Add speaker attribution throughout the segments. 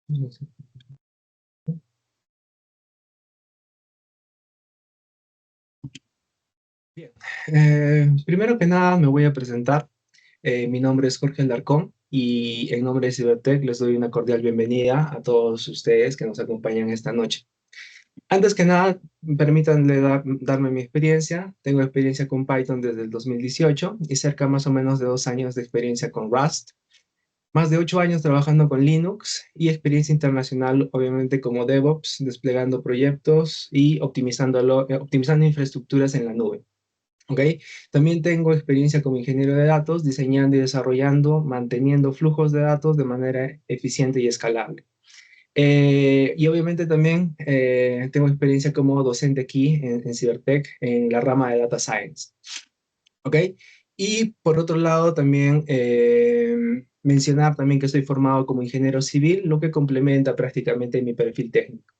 Speaker 1: Bien, primero que nada me voy a presentar. Mi nombre es Jorge Alarcón y en nombre de Cibertech les doy una cordial bienvenida a todos ustedes que nos acompañan esta noche. Antes que nada, permítanle darme mi experiencia. Tengo experiencia con Python desde el 2018 y cerca más o menos de 2 años de experiencia con Rust. Más de 8 años trabajando con Linux y experiencia internacional, obviamente, como DevOps, desplegando proyectos y optimizando infraestructuras en la nube. ¿Ok? También tengo experiencia como ingeniero de datos, diseñando y desarrollando, manteniendo flujos de datos de manera eficiente y escalable. Y obviamente también tengo experiencia como docente aquí en Cibertech, en la rama de Data Science. ¿Ok? Y por otro lado, también mencionar también que estoy formado como ingeniero civil, lo que complementa prácticamente mi perfil técnico.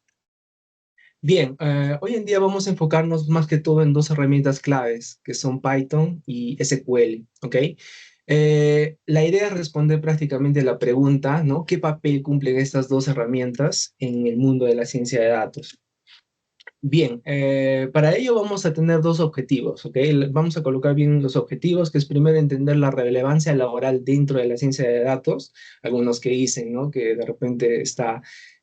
Speaker 1: Bien, hoy en día vamos a enfocarnos más que todo en dos herramientas claves, que son Python y SQL, ¿ok? La idea es responder prácticamente a la pregunta, ¿no? ¿Qué papel cumplen estas dos herramientas en el mundo de la ciencia de datos? Bien, para ello vamos a tener dos objetivos, ¿ok? Vamos a colocar bien los objetivos, que es primero entender la relevancia laboral dentro de la ciencia de datos. Algunos que dicen, ¿no? Que de repente está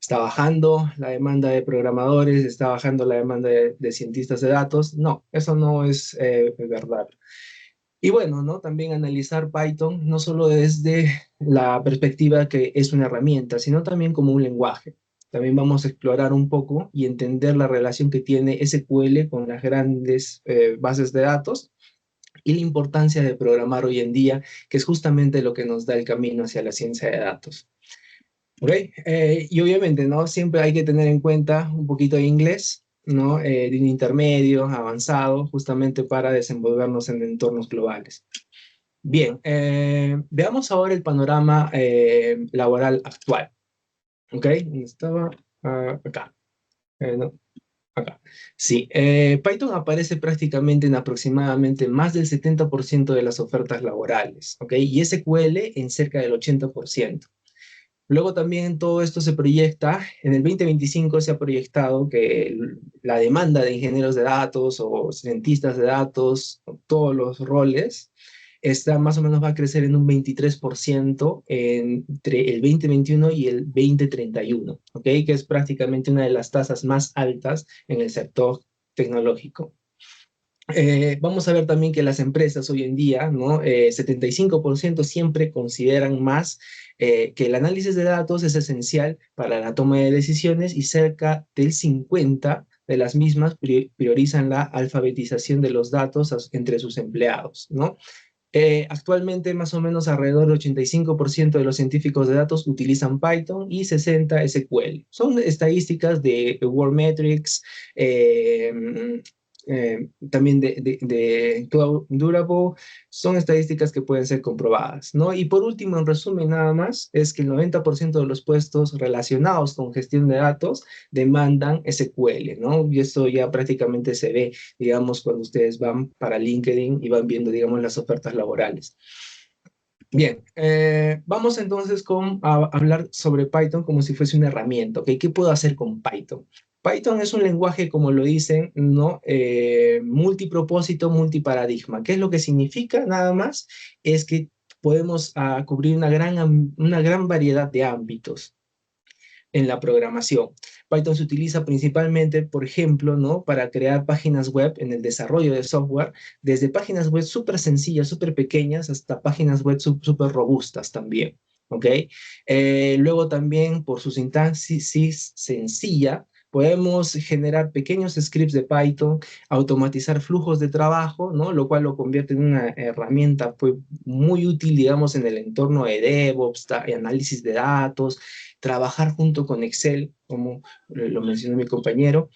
Speaker 1: bajando la demanda de programadores, está bajando la demanda de cientistas de datos. No, eso no es verdad. Y bueno, ¿no? También analizar Python no solo desde la perspectiva que es una herramienta, sino también como un lenguaje. También vamos a explorar un poco y entender la relación que tiene SQL con las grandes bases de datos y la importancia de programar hoy en día, que es justamente lo que nos da el camino hacia la ciencia de datos. ¿Ok? Y obviamente, ¿no? Siempre hay que tener en cuenta un poquito de inglés, ¿no? De un intermedio, avanzado, justamente para desenvolvernos en entornos globales. Bien, veamos ahora el panorama laboral actual. ¿Ok? ¿Dónde estaba? Acá. No, acá. Sí, Python aparece prácticamente en aproximadamente más del 70% de las ofertas laborales. ¿Ok? Y SQL en cerca del 80%. Luego también todo esto se proyecta, en el 2025 se ha proyectado que la demanda de ingenieros de datos o cientistas de datos, todos los roles, está más o menos va a crecer en un 23% entre el 2021 y el 2031, ¿ok? Que es prácticamente una de las tasas más altas en el sector tecnológico. Vamos a ver también que las empresas hoy en día, ¿no? 75% siempre consideran más que el análisis de datos es esencial para la toma de decisiones y cerca del 50% de las mismas priorizan la alfabetización de los datos entre sus empleados, ¿no? Actualmente, más o menos alrededor del 85% de los científicos de datos utilizan Python y 60% SQL. Son estadísticas de Worldmetrics, también de Durable, son estadísticas que pueden ser comprobadas, ¿no? Y por último, en resumen nada más, es que el 90% de los puestos relacionados con gestión de datos demandan SQL, ¿no? Y esto ya prácticamente se ve, digamos, cuando ustedes van para LinkedIn y van viendo, digamos, las ofertas laborales. Bien, vamos entonces a hablar sobre Python como si fuese una herramienta, ¿ok? ¿Qué puedo hacer con Python? Python es un lenguaje, como lo dicen, ¿no? Multipropósito, multiparadigma. ¿Qué es lo que significa? Nada más es que podemos cubrir una gran variedad de ámbitos en la programación. Python se utiliza principalmente, por ejemplo, ¿no? Para crear páginas web en el desarrollo de software, desde páginas web súper sencillas, súper pequeñas, hasta páginas web súper robustas también. ¿Ok? Luego también, por su sintaxis sencilla, podemos generar pequeños scripts de Python, automatizar flujos de trabajo, ¿no? Lo cual lo convierte en una herramienta pues, muy útil, digamos, en el entorno de DevOps, análisis de datos, trabajar junto con Excel, como lo mencionó mi compañero,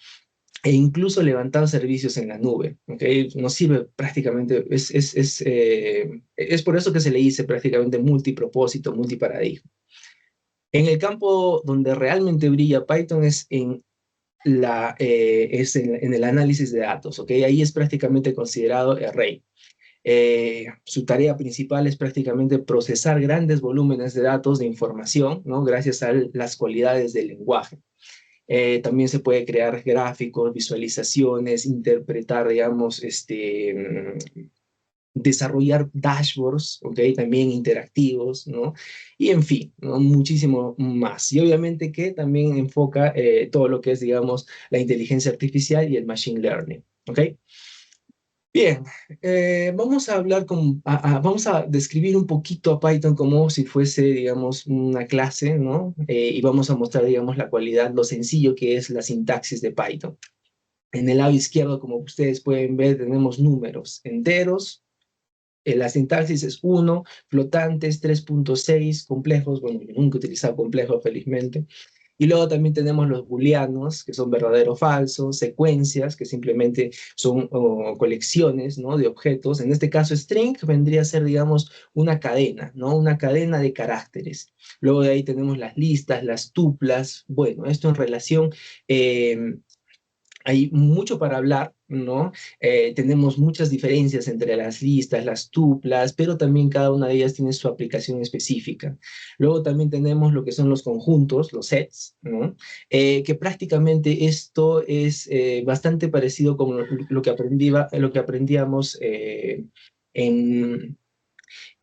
Speaker 1: e incluso levantar servicios en la nube. ¿Okay? Nos sirve prácticamente, es por eso que se le dice prácticamente multipropósito, multiparadigma. En el campo donde realmente brilla Python es en el análisis de datos, ¿ok? Ahí es prácticamente considerado el rey. Su tarea principal es prácticamente procesar grandes volúmenes de datos de información, ¿no? Gracias a las cualidades del lenguaje. También se puede crear gráficos, visualizaciones, interpretar, digamos, desarrollar dashboards, ¿ok? También interactivos, ¿no? Y en fin, ¿no? Muchísimo más. Y obviamente que también enfoca todo lo que es, digamos, la inteligencia artificial y el machine learning, ¿ok? Bien, vamos a hablar vamos a describir un poquito a Python como si fuese, digamos, una clase, ¿no? Y vamos a mostrar, digamos, la cualidad, lo sencillo que es la sintaxis de Python. En el lado izquierdo, como ustedes pueden ver, tenemos números enteros. La sintaxis es 1, flotantes, 3.6, complejos. Bueno, yo nunca he utilizado complejos, felizmente. Y luego también tenemos los booleanos, que son verdadero o falso, secuencias, que simplemente son colecciones, ¿no? De objetos. En este caso, string vendría a ser, digamos, una cadena, ¿no? Una cadena de caracteres. Luego de ahí tenemos las listas, las tuplas. Bueno, esto en relación hay mucho para hablar, ¿no? Tenemos muchas diferencias entre las listas, las tuplas, pero también cada una de ellas tiene su aplicación específica. Luego también tenemos lo que son los conjuntos, los sets, ¿no? Que prácticamente esto es bastante parecido con lo que aprendíamos en,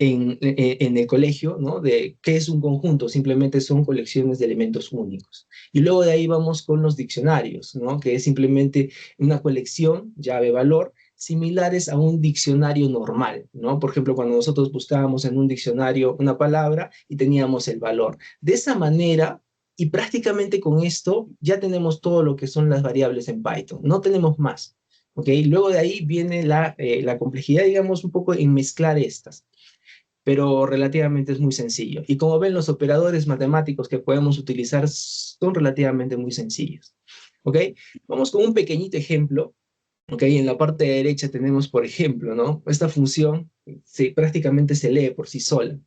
Speaker 1: en el colegio, ¿no? De qué es un conjunto, simplemente son colecciones de elementos únicos. Y luego de ahí vamos con los diccionarios, ¿no? Que es simplemente una colección, llave-valor, similares a un diccionario normal, ¿no? Por ejemplo, cuando nosotros buscábamos en un diccionario una palabra y teníamos el valor. De esa manera, y prácticamente con esto, ya tenemos todo lo que son las variables en Python. No tenemos más. ¿Ok? Luego de ahí viene la complejidad, digamos, un poco en mezclar estas, pero relativamente es muy sencillo. Y como ven, los operadores matemáticos que podemos utilizar son relativamente muy sencillos. ¿Ok? Vamos con un pequeñito ejemplo. ¿Ok? En la parte derecha tenemos, por ejemplo, ¿no? Esta función prácticamente se lee por sí sola.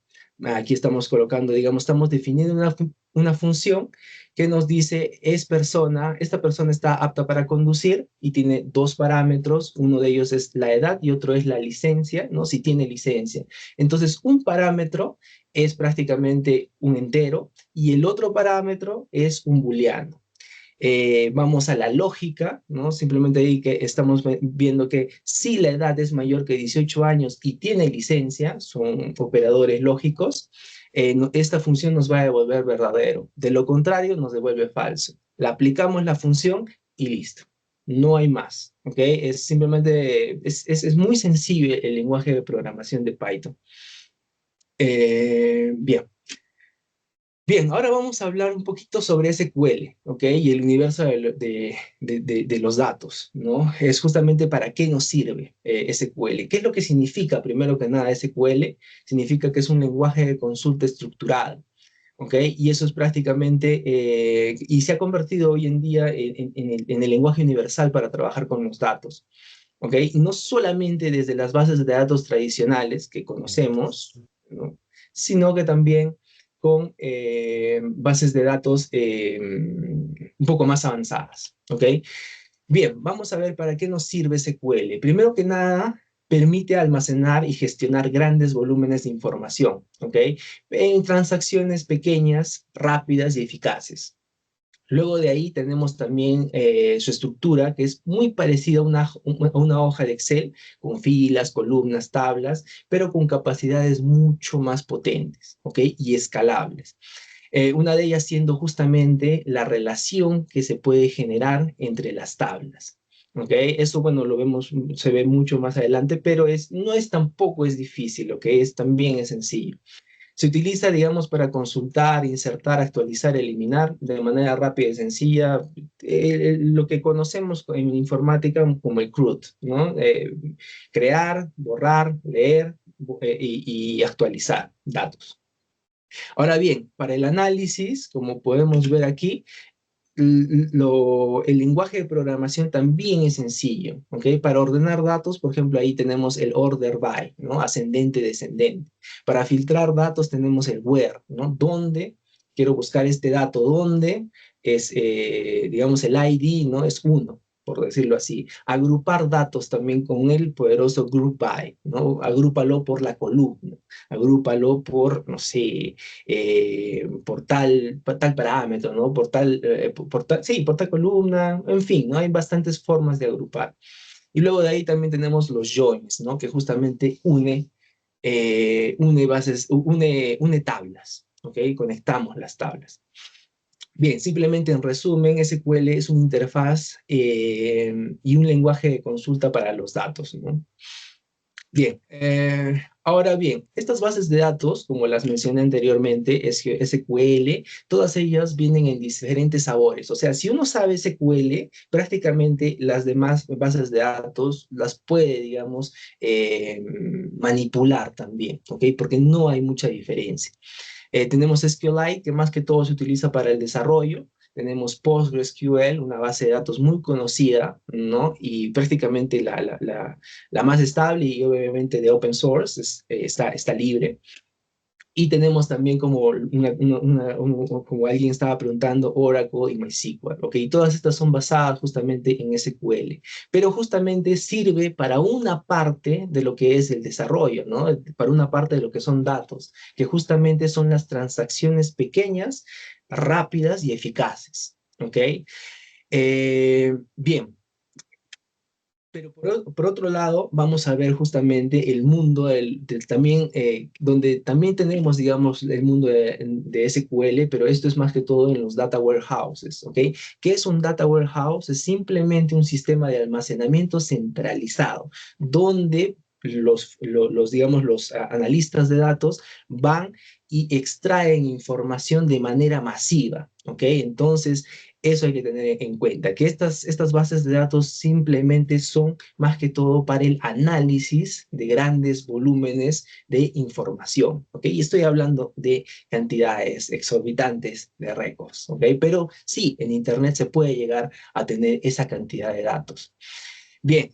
Speaker 1: Aquí estamos colocando, digamos, estamos definiendo una función que nos dice, esta persona está apta para conducir y tiene dos parámetros, uno de ellos es la edad y otro es la licencia, ¿no? Si tiene licencia. Entonces, un parámetro es prácticamente un entero y el otro parámetro es un booleano. Vamos a la lógica, ¿no? Simplemente ahí que estamos viendo que si la edad es mayor que 18 años y tiene licencia, son operadores lógicos, esta función nos va a devolver verdadero. De lo contrario, nos devuelve falso. La aplicamos la función y listo. No hay más, ¿ok? Es simplemente, es muy sencillo el lenguaje de programación de Python. Bien. Bien, ahora vamos a hablar un poquito sobre SQL, ¿ok? Y el universo de los datos, ¿no? Es justamente para qué nos sirve SQL. ¿Qué es lo que significa, primero que nada, SQL? Significa que es un lenguaje de consulta estructurado, ¿ok? Y eso es prácticamente, y se ha convertido hoy en día en el lenguaje universal para trabajar con los datos, ¿ok? Y no solamente desde las bases de datos tradicionales que conocemos, ¿no? Sino que también con bases de datos un poco más avanzadas, ¿ok? Bien, vamos a ver para qué nos sirve SQL. Primero que nada, permite almacenar y gestionar grandes volúmenes de información, ¿ok? En transacciones pequeñas, rápidas y eficaces. Luego de ahí tenemos también su estructura, que es muy parecida a una hoja de Excel, con filas, columnas, tablas, pero con capacidades mucho más potentes, ¿ok? Y escalables. Una de ellas siendo justamente la relación que se puede generar entre las tablas. ¿Ok? Eso, bueno, lo vemos, se ve mucho más adelante, pero no es tampoco es difícil, lo que es también es sencillo. Se utiliza, digamos, para consultar, insertar, actualizar, eliminar de manera rápida y sencilla, lo que conocemos en informática como el CRUD, ¿no? Crear, borrar, leer y actualizar datos. Ahora bien, para el análisis, como podemos ver aquí, el lenguaje de programación también es sencillo, ¿ok? Para ordenar datos, por ejemplo, ahí tenemos el order by, ¿no? Ascendente, descendente. Para filtrar datos tenemos el where, ¿no? ¿Dónde quiero buscar este dato? ¿Dónde es, digamos, el ID, ¿no? Es uno. por decirlo así. Agrupar datos también con el poderoso group by, ¿no? Agrúpalo por la columna, agrúpalo por, no sé, por tal parámetro, ¿no? Sí, por tal columna, en fin, ¿no? Hay bastantes formas de agrupar. Y luego de ahí también tenemos los joins, ¿no? Que justamente une tablas, ¿ok? Conectamos las tablas. Bien, simplemente en resumen, SQL es una interfaz y un lenguaje de consulta para los datos, ¿no? Bien, ahora bien, estas bases de datos, como las mencioné anteriormente, SQL, todas ellas vienen en diferentes sabores. O sea, si uno sabe SQL, prácticamente las demás bases de datos las puede, digamos, manipular también, ¿ok? Porque no hay mucha diferencia. Tenemos SQLite, que más que todo se utiliza para el desarrollo. Tenemos PostgreSQL, una base de datos muy conocida, ¿no? Y prácticamente la más estable y obviamente de open source, está libre. Y tenemos también como alguien estaba preguntando, Oracle y MySQL, ¿ok? Todas estas son basadas justamente en SQL, pero justamente sirve para una parte de lo que es el desarrollo, ¿no? Para una parte de lo que son datos, que justamente son las transacciones pequeñas, rápidas y eficaces, ¿ok? Bien, pero por otro lado, vamos a ver justamente el mundo también, donde también tenemos, digamos, el mundo de SQL, pero esto es más que todo en los data warehouses, ¿ok? ¿Qué es un data warehouse? Es simplemente un sistema de almacenamiento centralizado, donde digamos, los analistas de datos van y extraen información de manera masiva, ¿ok? Entonces, eso hay que tener en cuenta, que estas bases de datos simplemente son más que todo para el análisis de grandes volúmenes de información, ¿ok? Y estoy hablando de cantidades exorbitantes de récords, ¿ok? Pero sí, en Internet se puede llegar a tener esa cantidad de datos. Bien,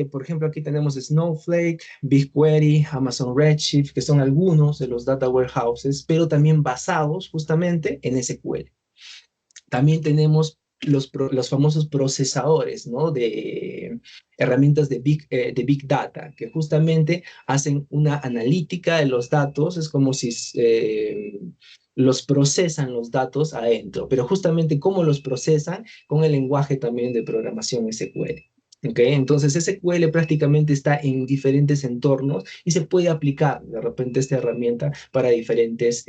Speaker 1: por ejemplo, aquí tenemos Snowflake, BigQuery, Amazon Redshift, que son algunos de los data warehouses, pero también basados justamente en SQL. También tenemos los famosos procesadores, ¿no? De herramientas de Big Data, que justamente hacen una analítica de los datos, es como si los procesan los datos adentro, pero justamente cómo los procesan con el lenguaje también de programación SQL. ¿Ok? Entonces SQL prácticamente está en diferentes entornos y se puede aplicar de repente esta herramienta para diferentes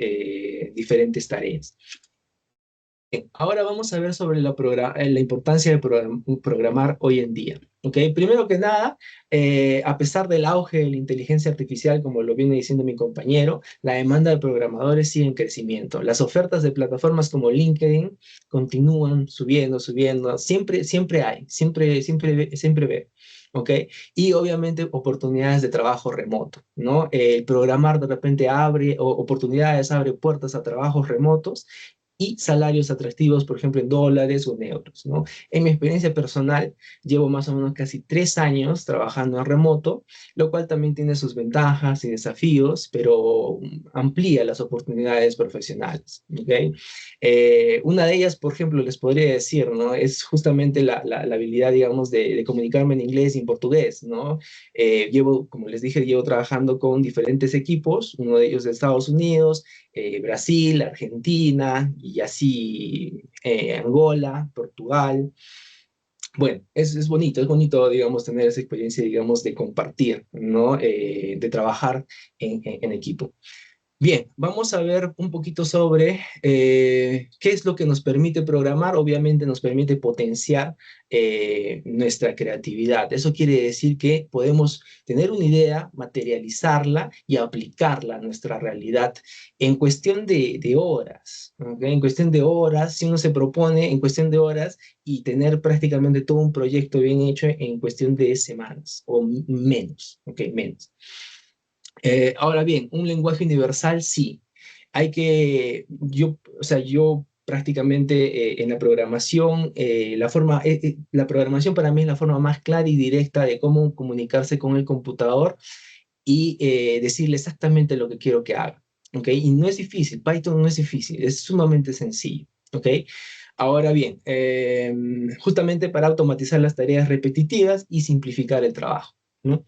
Speaker 1: tareas. Ahora vamos a ver sobre la importancia de programar hoy en día. ¿Ok? Primero que nada, a pesar del auge de la inteligencia artificial, como lo viene diciendo mi compañero, la demanda de programadores sigue en crecimiento. Las ofertas de plataformas como LinkedIn continúan subiendo. Siempre hay, siempre ve. ¿Ok? Y obviamente oportunidades de trabajo remoto, ¿no? El programar de repente oportunidades, abre puertas a trabajos remotos y salarios atractivos, por ejemplo, en dólares o en euros, ¿no? En mi experiencia personal, llevo más o menos casi 3 años trabajando en remoto, lo cual también tiene sus ventajas y desafíos, pero amplía las oportunidades profesionales, ¿ok? Una de ellas, por ejemplo, les podría decir, ¿no? Es justamente la habilidad, digamos, de comunicarme en inglés y en portugués, ¿no? Como les dije, llevo trabajando con diferentes equipos, uno de ellos de Estados Unidos, Brasil, Argentina y así Angola, Portugal. Bueno, es bonito, digamos, tener esa experiencia, digamos, de compartir, ¿no? De trabajar en equipo. Bien, vamos a ver un poquito sobre qué es lo que nos permite programar. Obviamente nos permite potenciar nuestra creatividad. Eso quiere decir que podemos tener una idea, materializarla y aplicarla a nuestra realidad en cuestión de horas. ¿Ok? En cuestión de horas, si uno se propone en cuestión de horas y tener prácticamente todo un proyecto bien hecho en cuestión de semanas o menos, ¿ok? Menos. Ahora bien, un lenguaje universal sí. O sea, yo prácticamente en la programación, la programación para mí es la forma más clara y directa de cómo comunicarse con el computador y decirle exactamente lo que quiero que haga. ¿Ok? Y no es difícil, Python no es difícil, es sumamente sencillo. ¿Ok? Ahora bien, justamente para automatizar las tareas repetitivas y simplificar el trabajo, ¿no?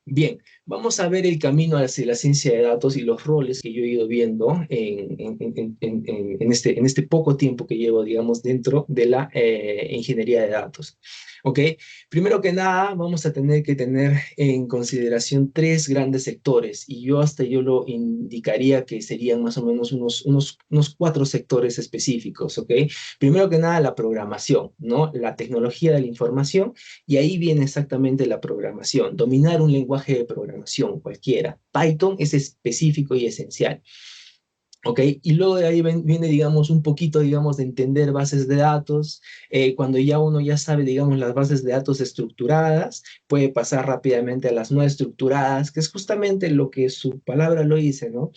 Speaker 1: Bien, vamos a ver el camino hacia la ciencia de datos y los roles que yo he ido viendo en este poco tiempo que llevo, digamos, dentro de la ingeniería de datos. ¿Ok? Primero que nada, vamos a tener que tener en consideración tres grandes sectores y yo lo indicaría que serían más o menos unos cuatro sectores específicos. ¿Ok? Primero que nada, la programación, ¿no? La tecnología de la información y ahí viene exactamente la programación, dominar un lenguaje de programación cualquiera. Python es específico y esencial. ¿Ok? Y luego de ahí viene, digamos, un poquito, digamos, de entender bases de datos. Cuando ya uno ya sabe, digamos, las bases de datos estructuradas, puede pasar rápidamente a las no estructuradas, que es justamente lo que su palabra lo dice, ¿no?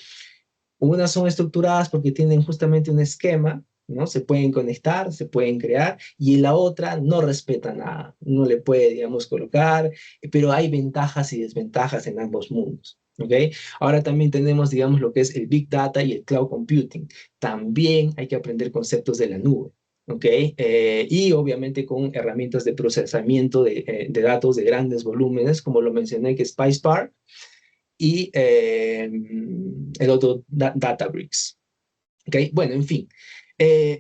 Speaker 1: Unas son estructuradas porque tienen justamente un esquema, ¿no? Se pueden conectar, se pueden crear, y la otra no respeta nada. Uno le puede, digamos, colocar, pero hay ventajas y desventajas en ambos mundos. ¿Ok? Ahora también tenemos, digamos, lo que es el Big Data y el Cloud Computing. También hay que aprender conceptos de la nube. ¿Ok? Y obviamente con herramientas de procesamiento de datos de grandes volúmenes, como lo mencioné, que es PySpark, y el otro Databricks. ¿Okay? Bueno, en fin.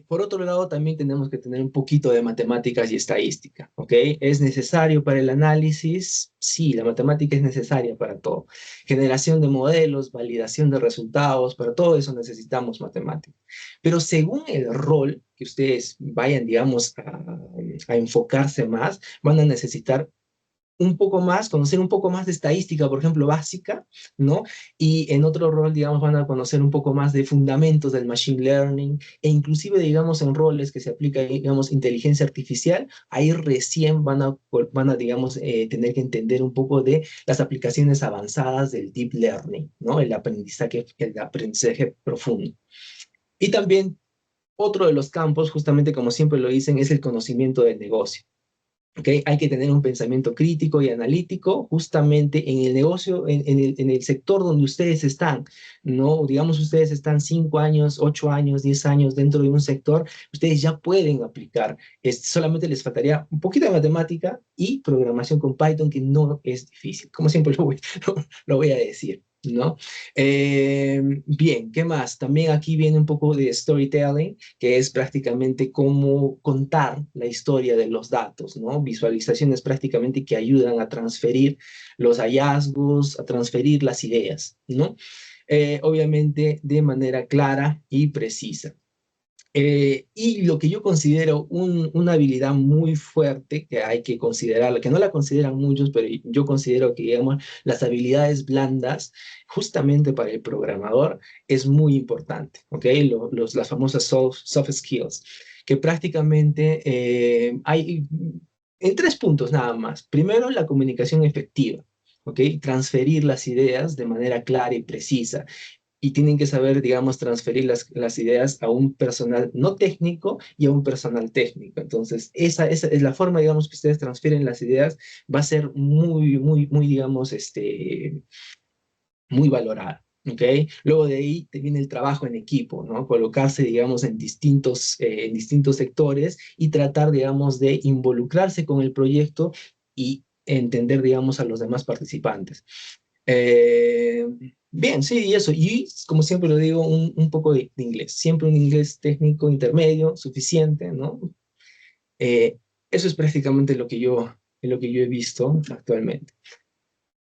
Speaker 1: Por otro lado, también tenemos que tener un poquito de matemáticas y estadística, ¿ok? ¿Es necesario para el análisis? Sí, la matemática es necesaria para todo. Generación de modelos, validación de resultados, para todo eso necesitamos matemáticas. Pero según el rol que ustedes vayan, digamos, a enfocarse más, van a necesitar un poco más, conocer un poco más de estadística, por ejemplo, básica, ¿no? Y en otro rol, digamos, van a conocer un poco más de fundamentos del machine learning e inclusive, digamos, en roles que se aplica, digamos, inteligencia artificial, ahí recién digamos, tener que entender un poco de las aplicaciones avanzadas del deep learning, ¿no? El aprendizaje profundo. Y también otro de los campos, justamente como siempre lo dicen, es el conocimiento del negocio. ¿Okay? Hay que tener un pensamiento crítico y analítico justamente en el negocio, en el sector donde ustedes están, ¿no? Digamos, ustedes están 5 años, 8 años, 10 años dentro de un sector, ustedes ya pueden aplicar. Solamente les faltaría un poquito de matemática y programación con Python, que no es difícil, como siempre lo voy a decir. ¿No? Bien, ¿qué más? También aquí viene un poco de storytelling, que es prácticamente cómo contar la historia de los datos, ¿no? Visualizaciones prácticamente que ayudan a transferir los hallazgos, a transferir las ideas, ¿no? Obviamente de manera clara y precisa. Y lo que yo considero una habilidad muy fuerte que hay que considerar, que no la consideran muchos, pero yo considero que, digamos, las habilidades blandas, justamente para el programador, es muy importante, ¿ok? Las famosas soft skills, que prácticamente hay en tres puntos nada más. Primero, la comunicación efectiva. ¿Ok? Transferir las ideas de manera clara y precisa y tienen que saber, digamos, transferir las ideas a un personal no técnico y a un personal técnico. Entonces, esa es la forma, digamos, que ustedes transfieren las ideas, va a ser muy, digamos, muy valorada. ¿Ok? Luego de ahí te viene el trabajo en equipo, ¿no? Colocarse, digamos, en distintos sectores y tratar, digamos, de involucrarse con el proyecto y entender, digamos, a los demás participantes. Eh, Bien, sí, y eso. Y como siempre lo digo, un poco de inglés. Siempre un inglés técnico intermedio, suficiente, ¿no? Eso es prácticamente lo que yo he visto actualmente.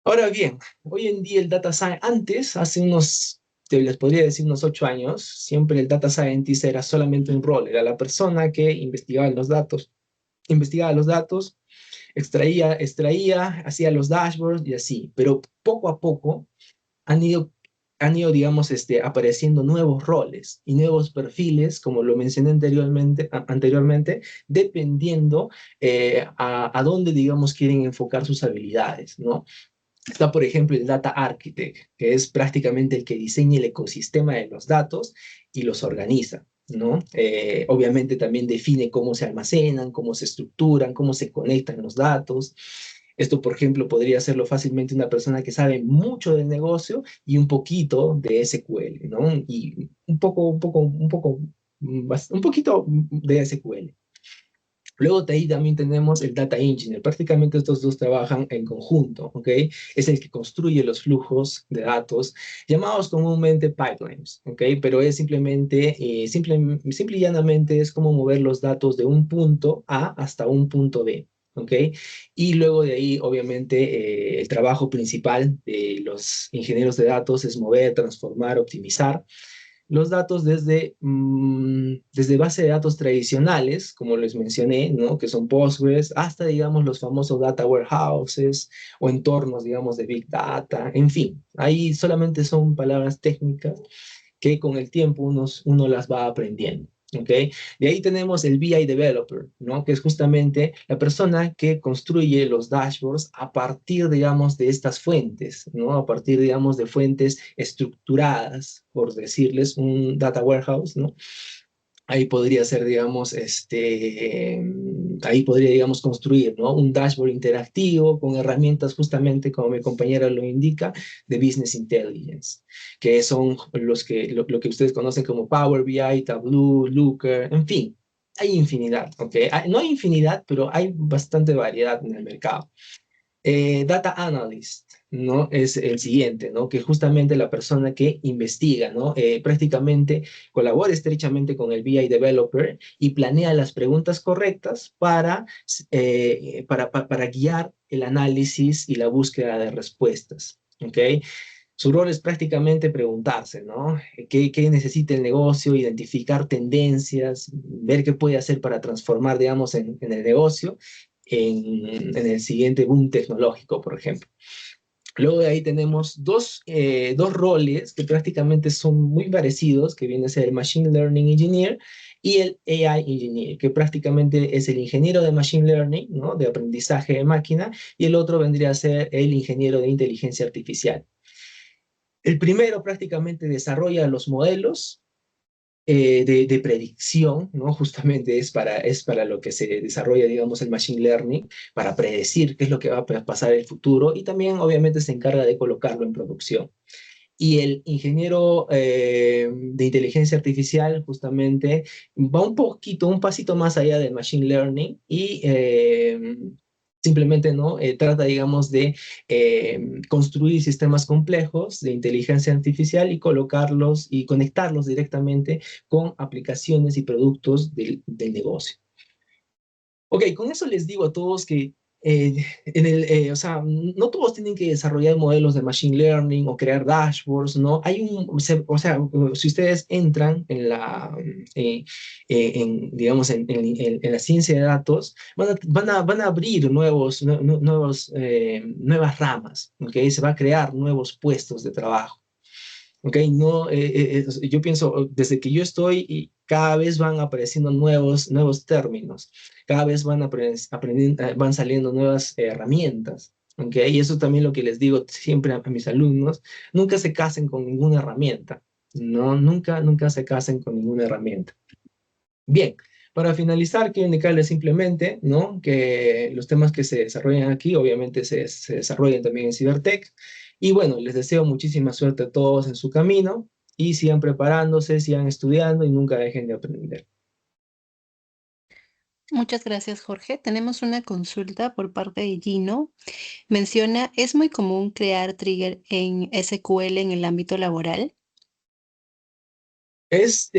Speaker 1: Ahora bien, hoy en día el data science, antes, hace unos, te les podría decir unos 8 años, siempre el data scientist era solamente un rol, era la persona que investigaba los datos, extraía, hacía los dashboards y así, pero poco a poco han ido, digamos, apareciendo nuevos roles y nuevos perfiles, como lo mencioné anteriormente, dependiendo a dónde, digamos, quieren enfocar sus habilidades, ¿no? Está, por ejemplo, el Data Architect, que es prácticamente el que diseña el ecosistema de los datos y los organiza, ¿no? Obviamente también define cómo se almacenan, cómo se estructuran, cómo se conectan los datos. Esto, por ejemplo, podría hacerlo fácilmente una persona que sabe mucho del negocio y un poquito de SQL, ¿no? Y un poco un poquito de SQL. Luego de ahí también tenemos el Data Engineer. Prácticamente estos dos trabajan en conjunto, ¿ok? Es el que construye los flujos de datos, llamados comúnmente pipelines, ¿ok? Pero es simplemente, simple y llanamente es como mover los datos de un punto A hasta un punto B, ¿ok? Y luego de ahí, obviamente, el trabajo principal de los ingenieros de datos es mover, transformar, optimizar los datos desde base de datos tradicionales, como les mencioné, ¿no? Que son Postgres, hasta, digamos, los famosos data warehouses o entornos, digamos, de Big Data, en fin, ahí solamente son palabras técnicas que con el tiempo uno las va aprendiendo. ¿Ok? De ahí tenemos el BI Developer, ¿no? Que es justamente la persona que construye los dashboards a partir, digamos, de estas fuentes, ¿no? A partir, digamos, de fuentes estructuradas, por decirles, un data warehouse, ¿no? Ahí podría ser, digamos, ahí podría, digamos, construir, ¿no? Un dashboard interactivo con herramientas justamente, como mi compañera lo indica, de Business Intelligence, que son lo que ustedes conocen como Power BI, Tableau, Looker, en fin, hay infinidad, ¿ok? No hay infinidad, pero hay bastante variedad en el mercado. Data Analyst, ¿no? Es el siguiente, ¿no? Que justamente la persona que investiga, ¿no? Prácticamente colabora estrechamente con el BI Developer y planea las preguntas correctas para guiar el análisis y la búsqueda de respuestas, ¿ok? Su rol es prácticamente preguntarse, ¿no? ¿Qué necesita el negocio? Identificar tendencias, ver qué puede hacer para transformar, digamos, en el negocio en el siguiente boom tecnológico, por ejemplo. Luego de ahí tenemos dos roles que prácticamente son muy parecidos, que viene a ser el Machine Learning Engineer y el AI Engineer, que prácticamente es el ingeniero de Machine Learning, ¿no? De aprendizaje de máquina, y el otro vendría a ser el ingeniero de inteligencia artificial. El primero prácticamente desarrolla los modelos de predicción, ¿no? Justamente es para lo que se desarrolla, digamos, el Machine Learning, para predecir qué es lo que va a pasar en el futuro y también, obviamente, se encarga de colocarlo en producción. Y el ingeniero de inteligencia artificial justamente va un pasito más allá del machine learning y simplemente no trata, digamos, de construir sistemas complejos de inteligencia artificial y colocarlos y conectarlos directamente con aplicaciones y productos del negocio. Ok, con eso les digo a todos que o sea, no todos tienen que desarrollar modelos de machine learning o crear dashboards, ¿no? O sea, si ustedes entran digamos, en la ciencia de datos, van a abrir nuevas ramas, ¿ok? Se va a crear nuevos puestos de trabajo. ¿Ok? No, yo pienso, desde que yo estoy, y cada vez van apareciendo nuevos términos, cada vez van saliendo nuevas herramientas. ¿Ok? Y eso también lo que les digo siempre a mis alumnos, nunca se casen con ninguna herramienta, no, nunca se casen con ninguna herramienta. Bien, para finalizar, quiero indicarles simplemente, ¿no? Que los temas que se desarrollan aquí, obviamente se desarrollan también en Cibertech. Y bueno, les deseo muchísima suerte a todos en su camino y sigan preparándose, sigan estudiando y nunca dejen de aprender.
Speaker 2: Muchas gracias, Jorge. Tenemos una consulta por parte de Gino. Menciona, ¿es muy común crear trigger en SQL en el ámbito laboral?
Speaker 1: Eso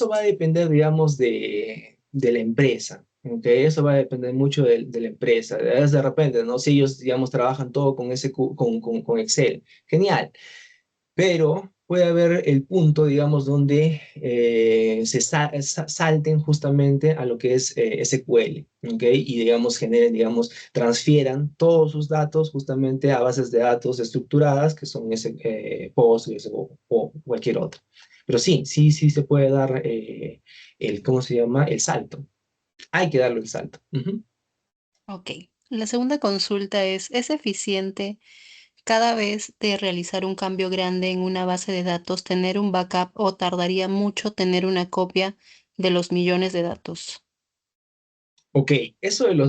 Speaker 1: va a depender, digamos, de la empresa. ¿Ok? Eso va a depender mucho de la empresa. De repente, ¿no? Si ellos, digamos, trabajan todo con Excel, genial. Pero puede haber el punto, digamos, donde salten justamente a lo que es SQL, ¿ok? Y, digamos, transfieran todos sus datos justamente a bases de datos estructuradas, que son Postgres o cualquier otra. Pero sí se puede dar ¿cómo se llama? El salto. Hay que darle el salto. Ujú.
Speaker 2: Ok. La segunda consulta ¿es eficiente cada vez de realizar un cambio grande en una base de datos tener un backup o tardaría mucho tener una copia de los millones de datos?
Speaker 1: Ok, eso del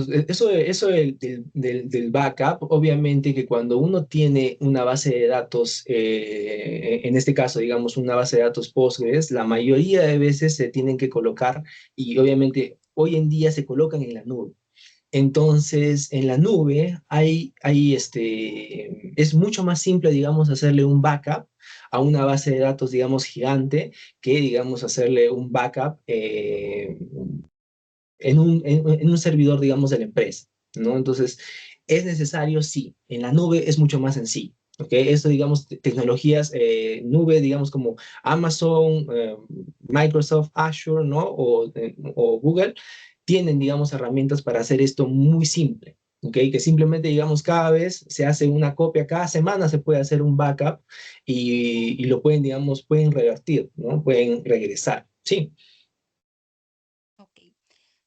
Speaker 1: backup, obviamente que cuando uno tiene una base de datos, en este caso, digamos, una base de datos Postgres, la mayoría de veces se tienen que colocar y obviamente hoy en día se colocan en la nube. Entonces, en la nube es mucho más simple, digamos, hacerle un backup a una base de datos, digamos, gigante, que, digamos, hacerle un backup en un servidor, digamos, de la empresa, ¿no? Entonces, es necesario, sí, en la nube es mucho más sencillo. ¿Ok? Esto, digamos, tecnologías, nube, digamos, como Amazon, Microsoft, Azure, ¿no? O Google, tienen, digamos, herramientas para hacer esto muy simple. ¿Ok? Que simplemente, digamos, cada vez se hace una copia, cada semana se puede hacer un backup y lo pueden, digamos, pueden revertir, ¿no? Pueden regresar. Sí.
Speaker 2: Ok.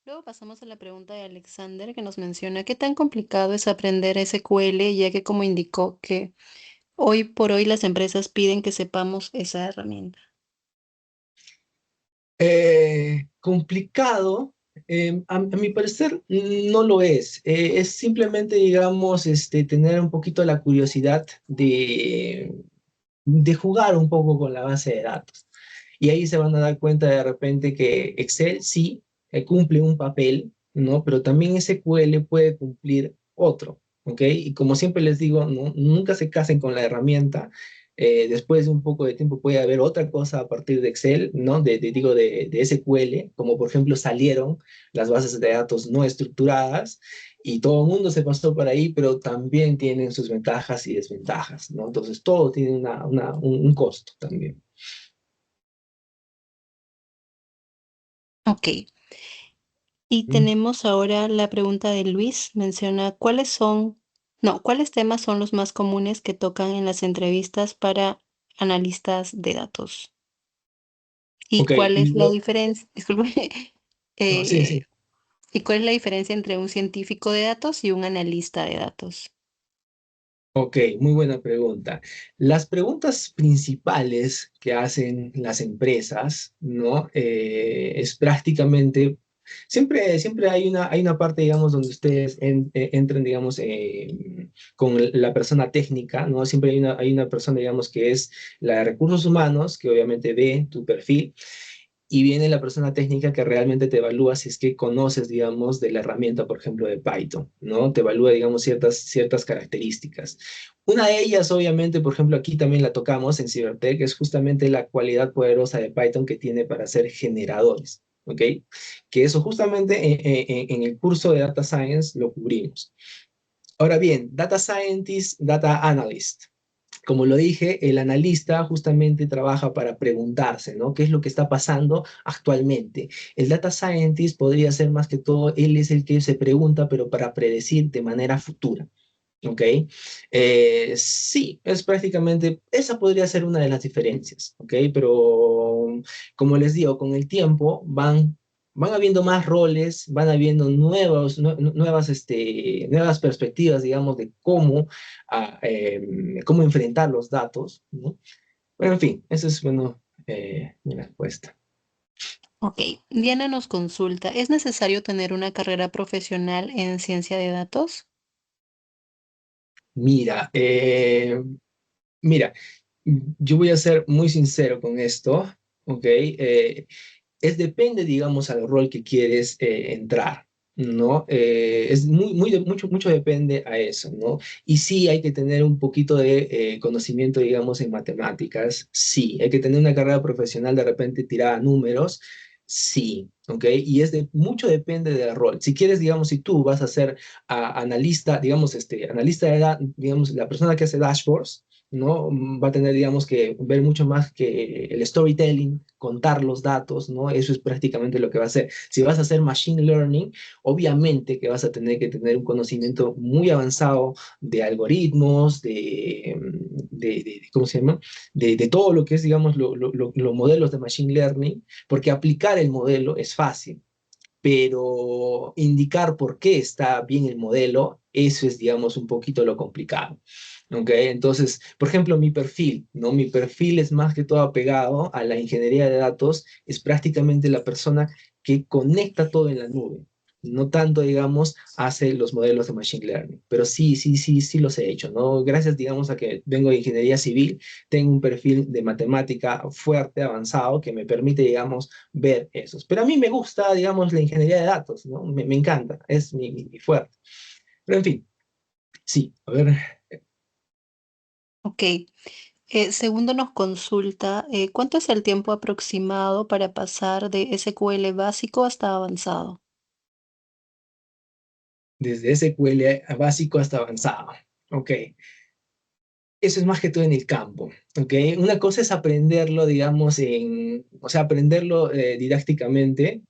Speaker 2: Luego pasamos a la pregunta de Alexander que nos menciona qué tan complicado es aprender SQL, ya que como indicó que hoy por hoy las empresas piden que sepamos esa herramienta.
Speaker 1: Complicado, a mi parecer no lo es. Es simplemente, digamos, tener un poquito la curiosidad de jugar un poco con la base de datos. Y ahí se van a dar cuenta de repente que Excel sí cumple un papel, ¿no? Pero también SQL puede cumplir otro, ¿ok? Y como siempre les digo, ¿no? Nunca se casen con la herramienta. Después de un poco de tiempo puede haber otra cosa a partir de Excel, ¿no? Digo, de SQL, como por ejemplo salieron las bases de datos no estructuradas y todo el mundo se pasó por ahí, pero también tienen sus ventajas y desventajas, ¿no? Entonces todo tiene un costo también.
Speaker 2: Ok. Y
Speaker 1: ¿Mm?
Speaker 2: tenemos ahora la pregunta de Luis. Menciona cuáles son, no, cuáles temas son los más comunes que tocan en las entrevistas para analistas de datos. ¿Y
Speaker 1: Ok,
Speaker 2: cuál es la diferencia? Disculpe.
Speaker 1: no, sí,
Speaker 2: eh,
Speaker 1: sí.
Speaker 2: ¿Y cuál es la diferencia entre un científico de datos y un analista de datos?
Speaker 1: Ok, muy buena pregunta. Las preguntas principales que hacen las empresas, ¿no? Es prácticamente, siempre hay una parte, digamos, donde ustedes entran, digamos, con la persona técnica, ¿no? Siempre hay una persona, digamos, que es la de recursos humanos, que obviamente ve tu perfil, y viene la persona técnica que realmente te evalúa si es que conoces, digamos, de la herramienta, por ejemplo, de Python, ¿no? Te evalúa, digamos, ciertas características. Una de ellas, obviamente, por ejemplo, aquí también la tocamos en Cybertech, es justamente la cualidad poderosa de Python que tiene para hacer generadores, ¿ok? Que eso justamente en el curso de Data Science lo cubrimos. Ahora bien, Data Scientist, Data Analyst. Como lo dije, el analista justamente trabaja para preguntarse, ¿no? ¿Qué es lo que está pasando actualmente? El data scientist podría ser más que todo, él es el que se pregunta, pero para predecir de manera futura. ¿Ok? Sí, es prácticamente, esa podría ser una de las diferencias, ¿ok? Pero como les digo, con el tiempo van habiendo más roles, van habiendo nuevas perspectivas, digamos, de cómo enfrentar los datos, ¿no? Pero en fin, esa es, bueno, mi respuesta.
Speaker 2: Ok, Diana nos consulta, ¿es necesario tener una carrera profesional en ciencia de datos?
Speaker 1: Mira, mira, yo voy a ser muy sincero con esto, ¿ok? Depende, digamos, al rol que quieres entrar, ¿no? Es mucho depende a eso, ¿no? Y sí hay que tener un poquito de conocimiento, digamos, en matemáticas, sí. Hay que tener una carrera profesional de repente tirada a números, sí, ¿ok? Y mucho depende del rol. Si quieres, digamos, si tú vas a ser analista, digamos, analista digamos, la persona que hace dashboards, ¿no? Va a tener, digamos, que ver mucho más que el storytelling, contar los datos, ¿no? Eso es prácticamente lo que va a hacer. Si vas a hacer machine learning, obviamente que vas a tener que tener un conocimiento muy avanzado de algoritmos, ¿cómo se llama? De todo lo que es, digamos, los modelos de machine learning, porque aplicar el modelo es fácil, pero indicar por qué está bien el modelo, eso es, digamos, un poquito lo complicado. ¿Ok? Entonces, por ejemplo, mi perfil, ¿no? Mi perfil es más que todo apegado a la ingeniería de datos, es prácticamente la persona que conecta todo en la nube. no tanto, digamos, hace los modelos de Machine Learning, pero sí los he hecho, ¿no? Gracias, digamos, a que vengo de ingeniería civil, tengo un perfil de matemática fuerte, avanzado, que me permite, digamos, ver esos. Pero a mí me gusta, digamos, la ingeniería de datos, ¿no? Me encanta, es mi fuerte. Pero en fin, sí, a ver,
Speaker 2: Ok. Segundo nos consulta, ¿cuánto es el tiempo aproximado para pasar de SQL básico hasta avanzado?
Speaker 1: desde SQL básico hasta avanzado. Ok, eso es más que todo en el campo, ¿ok? Una cosa es aprenderlo, digamos, o sea, aprenderlo didácticamente.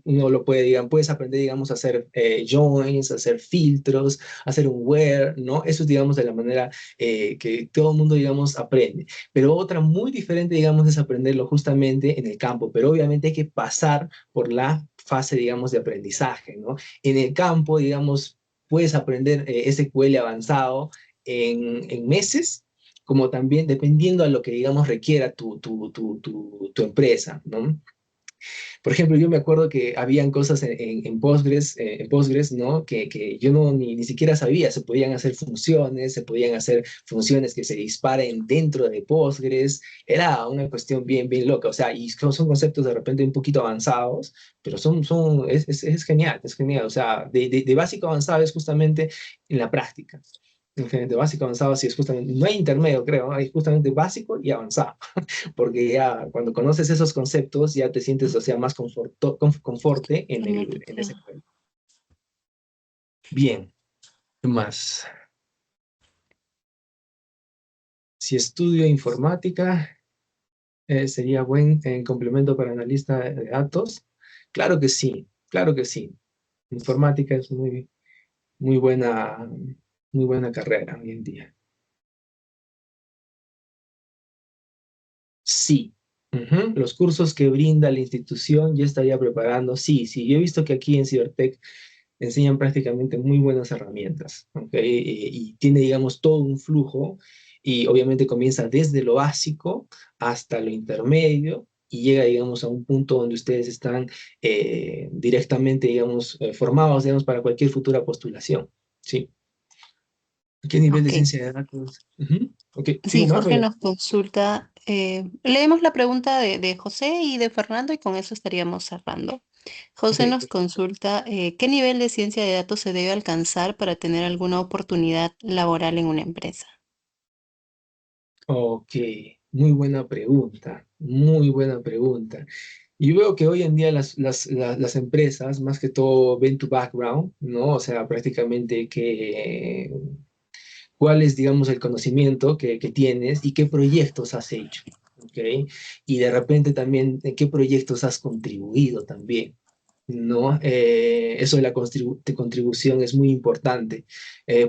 Speaker 1: Uno lo puede, digamos, puedes aprender, digamos, a hacer joins, a hacer filtros, a hacer un where, ¿no? Eso es, digamos, de la manera que todo el mundo, digamos, aprende. Pero otra muy diferente, digamos, es aprenderlo justamente en el campo. Pero obviamente hay que pasar por la fase, digamos, de aprendizaje, ¿no? En el campo, digamos, puedes aprender SQL avanzado en meses, como también dependiendo a lo que, digamos, requiera tu empresa, ¿no? Por ejemplo, yo me acuerdo que habían cosas en Postgres, ¿no? Que yo no, ni siquiera sabía, se podían hacer funciones, se podían hacer funciones que se disparen dentro de Postgres, era una cuestión bien loca, o sea, y son conceptos de repente un poquito avanzados, pero es genial, es genial, o sea, de básico a avanzado es justamente en la práctica. De básico a avanzado sí es justamente, no hay intermedio, creo, hay justamente básico y avanzado, porque ya cuando conoces esos conceptos ya te sientes, o sea, más conforte en ese
Speaker 2: Permítete.
Speaker 1: juego. Bien, ¿qué más? Si estudio informática, sería buen complemento para analista de datos. Claro que sí, claro que sí. Informática es muy buena, muy buena carrera hoy en día. Sí. Ujú. Los cursos que brinda la institución ya estaría preparando. Sí, sí. Yo he visto que aquí en Cibertech enseñan prácticamente muy buenas herramientas, ¿ok? Y tiene, digamos, todo un flujo y obviamente comienza desde lo básico hasta lo intermedio y llega, digamos, a un punto donde ustedes están directamente, digamos, formados, digamos, para cualquier futura postulación, ¿sí? ¿Qué nivel de
Speaker 2: Ok.
Speaker 1: ciencia de datos? Ujú. Ok,
Speaker 2: Sí,
Speaker 1: ¿sigo más?
Speaker 2: Jorge nos consulta. Leemos la pregunta de José y de Fernando y con eso estaríamos cerrando.
Speaker 1: Ok,
Speaker 2: José nos consulta, ¿qué nivel de ciencia de datos se debe alcanzar para tener alguna oportunidad laboral en una empresa?
Speaker 1: ok, muy buena pregunta, muy buena pregunta. Yo veo que hoy en día las empresas, más que todo, ven tu background, ¿no? O sea, prácticamente cuál es, digamos, el conocimiento que tienes y qué proyectos has hecho, ¿ok? Y de repente también, ¿en qué proyectos has contribuido también? ¿No? Eso de la contribución es muy importante,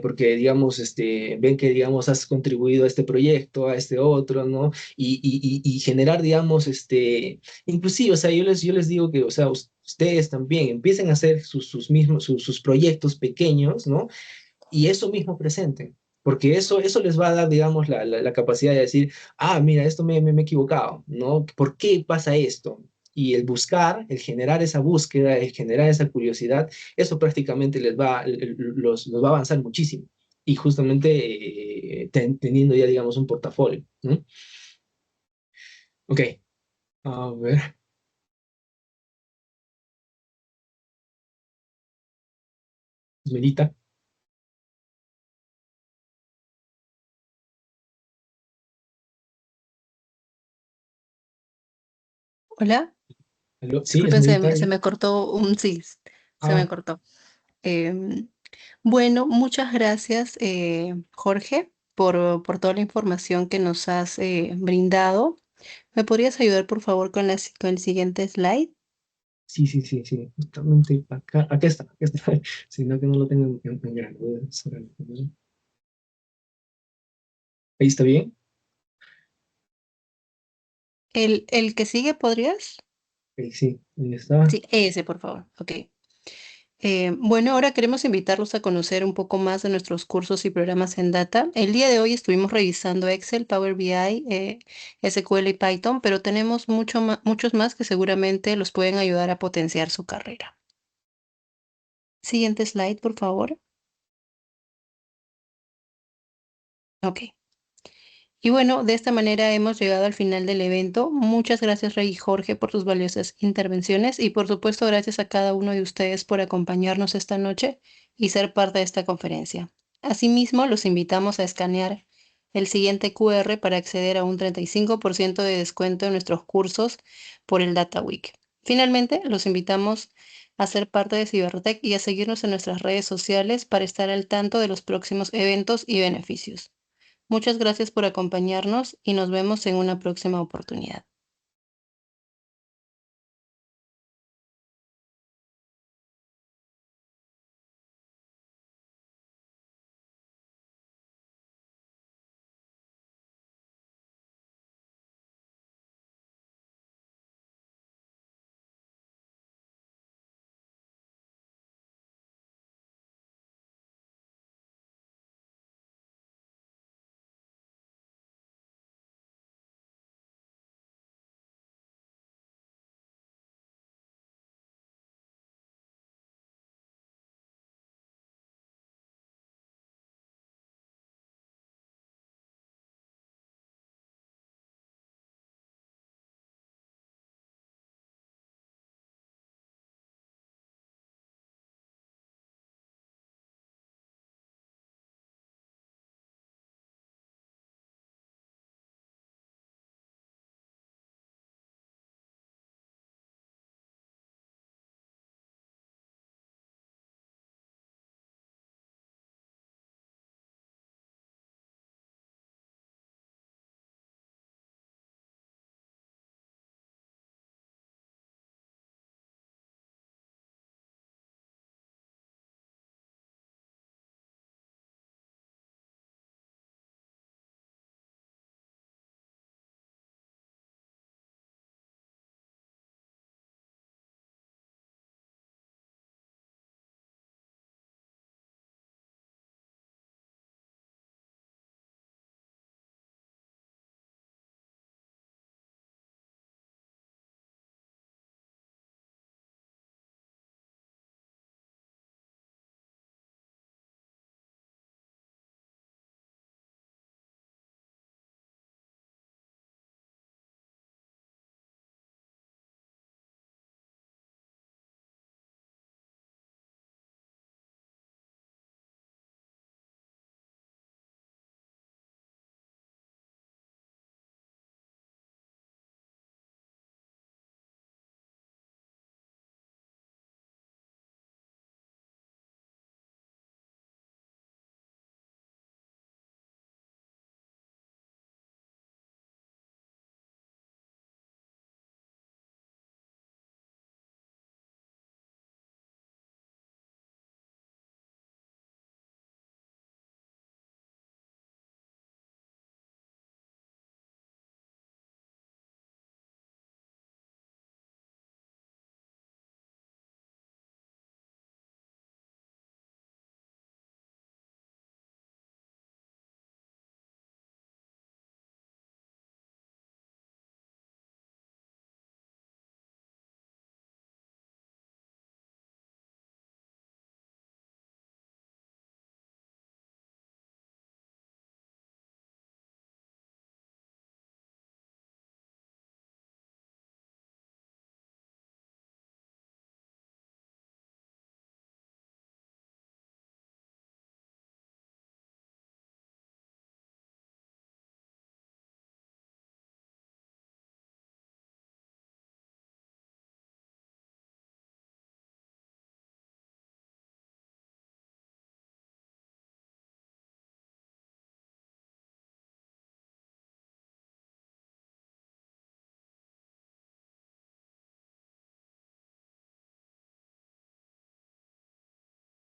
Speaker 1: porque, digamos, ven que, digamos, has contribuido a este proyecto, a este otro, ¿no? Y generar, digamos, inclusive, o sea, yo les digo que, o sea, ustedes también empiecen a hacer sus mismos, sus proyectos pequeños, ¿no? Y eso mismo presenten, porque eso les va a dar, digamos, la capacidad de decir, ah, mira, esto me he equivocado, ¿no? ¿Por qué pasa esto? Y el buscar, el generar esa búsqueda, el generar esa curiosidad, eso prácticamente los va a avanzar muchísimo. Y justamente teniendo ya, digamos, un portafolio, ¿no? Ok, a ver, Melita.
Speaker 2: Hola,
Speaker 1: Sí,
Speaker 2: disculpen,
Speaker 1: Esmerita.
Speaker 2: se me cortó un sí, se
Speaker 1: Ah,
Speaker 2: me cortó. Em, bueno, muchas gracias, Jorge, por toda la información que nos has brindado. ¿Me podrías ayudar, por favor, con con el siguiente slide?
Speaker 1: sí, justamente acá está, acá está, sino que no lo tengo en grande. Voy a cerrarlo, ¿no? Ahí está bien.
Speaker 2: El que sigue, ¿podrías?
Speaker 1: Ok, sí, ahí está.
Speaker 2: Sí, ese, por favor. Ok. Bueno, ahora queremos invitarlos a conocer un poco más de nuestros cursos y programas en Data. El día de hoy estuvimos revisando Excel, Power BI, SQL y Python, pero tenemos muchos más que seguramente los pueden ayudar a potenciar su carrera. Siguiente slide, por favor. Ok. Y bueno, de esta manera hemos llegado al final del evento. Muchas gracias, Rey y Jorge, por sus valiosas intervenciones y por supuesto gracias a cada uno de ustedes por acompañarnos esta noche y ser parte de esta conferencia. Asimismo, los invitamos a escanear el siguiente QR para acceder a un 35% de descuento en nuestros cursos por el Data Week. Finalmente, los invitamos a ser parte de Cibertech y a seguirnos en nuestras redes sociales para estar al tanto de los próximos eventos y beneficios. Muchas gracias por acompañarnos y nos vemos en una próxima oportunidad.